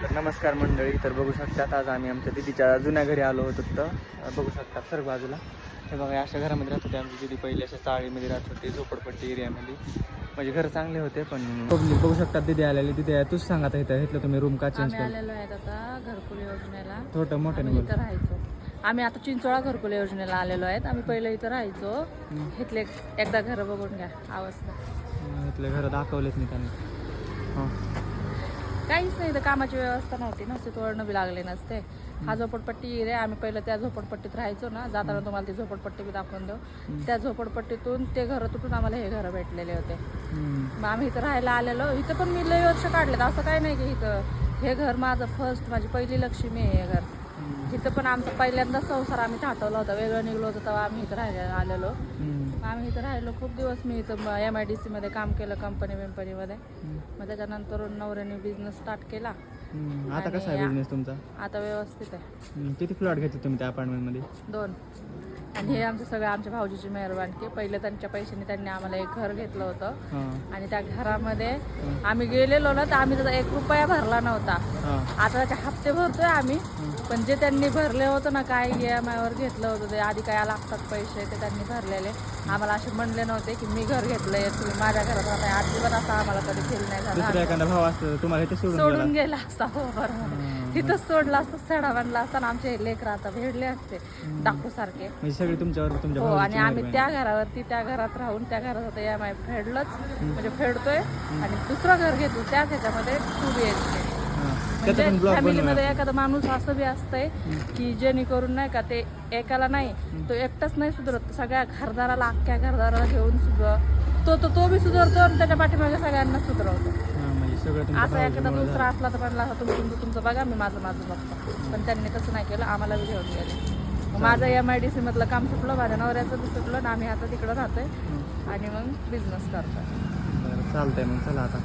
तर नमस्कार मंडळी. तर बघू शकतात आज आम्ही आमच्या दिदीच्या जुन्या घरी आलो होतो. तर बघू शकतात सर बाजूला हे बघा, अशा घरामध्ये राहत होते आमची दिदी. पहिले अशा चाळीमध्ये राहत होते, झोपडपट्टी एरियामध्ये. म्हणजे घर चांगले होते. पण बघू शकतात दिदी आलेली. दिदी तूच सांगा आता इथं तुम्ही रूम का चेंज केलं? आलेलो आहेत आता घरकुल योजनेला. थोडं मोठं इथं राहायचो आम्ही. आता चिंचोळा घरकुल योजनेला आलेलो आहेत. आम्ही पहिले इथं राहायचो. इथले एकदा घर बघून घ्या अवस्था. इथले घर दाखवलेत मी त्यांनी. हां, काहीच नाही, इथं कामाची व्यवस्था नव्हती, नसते तोडणं बी लागले नसते. हा झोपडपट्टी रे, आम्ही पहिलं त्या झोपडपट्टीत राहायचो ना. जाताना तुम्हाला ती झोपडपट्टी बी दाखवून देऊ. त्या झोपडपट्टीतून ते घर तुटून आम्हाला हे घर भेटलेले होते. मग आम्ही इथं राहायला आलेलो. इथं पण मी लई वर्ष काढलेत, असं काही नाही की इथं हे घर माझं फर्स्ट, माझी पहिली लक्ष्मी आहे हे घर. इथं पण आमचा पहिल्यांदा संसार आम्ही थाटवला होता, वेगळं निघलो होतं तेव्हा आम्ही इथं राहायला आलेलो. आम्ही इथं राहिलो खूप दिवस. मी इथं MIDC मध्ये काम केलं, कंपनीमध्ये. मग त्याच्यानंतर नवऱ्याने बिझनेस स्टार्ट केला. आता कसा आहे बिझनेस तुमचा? आता व्यवस्थित आहे. किती प्लॉट घेतले तुम्ही त्या अपार्टमेंटमध्ये? 2. आणि हे आमचं सगळं आमच्या भाऊजीची मेहरबानी. पहिले त्यांच्या पैशाने त्यांनी आम्हाला एक घर घेतलं होतं. आणि त्या घरामध्ये आम्ही गेलेलो ना, तर आम्ही त्याचा 1 रुपया भरला नव्हता. आता त्याचे हप्ते भरतोय आम्ही. पण जे त्यांनी भरले होतं ना, काय EMI वर घेतलं होतं ते आधी काय लागतात पैसे, ते त्यांनी भरलेले. आम्हाला असे म्हणले नव्हते की मी घर घेतलंय तुम्ही माझ्या घरात राहताय. अजिबात असं आम्हाला कधी फील नाही झालं. एखादा भाव असतो तुम्हाला इथे सोडून गेला असता. हो बरोबर, तिथंच सोडला असतं, सडा बांधला असता. आमचे लेकर आता भेडले असते डाकू सारखे. सगळे तुमच्यावर हो. आणि आम्ही त्या घरावरती त्या घरात राहून त्या घरात आता EMI फेडलंच, म्हणजे फेडतोय. आणि दुसरं घर घेतो त्याच ह्याच्यामध्ये 2 BHK. म्हणजे फॅमिलीमध्ये एखादा माणूस असं बी असतंय की जेणेकरून नाही का ते एकाला नाही, तो एकटाच नाही सुधरत, सगळ्या घरदाराला, अख्ख्या घरदाराला घेऊन तो बी सुधारतो आणि त्याच्या पाठीमागे सगळ्यांना सुधरवतो. असं एखादा दुसरा असला तर म्हणला तुमचं बघा, मी माझं बघतो. पण त्यांनी तसं नाही केलं, आम्हाला बी घेऊन गेले. माझं MIDC मधलं काम सुटलं, माझ्या नवऱ्याचं बी सुटलं आणि आम्ही आता तिकडं राहतोय आणि मग बिझनेस करतोय. चालतंय मग, चला आता.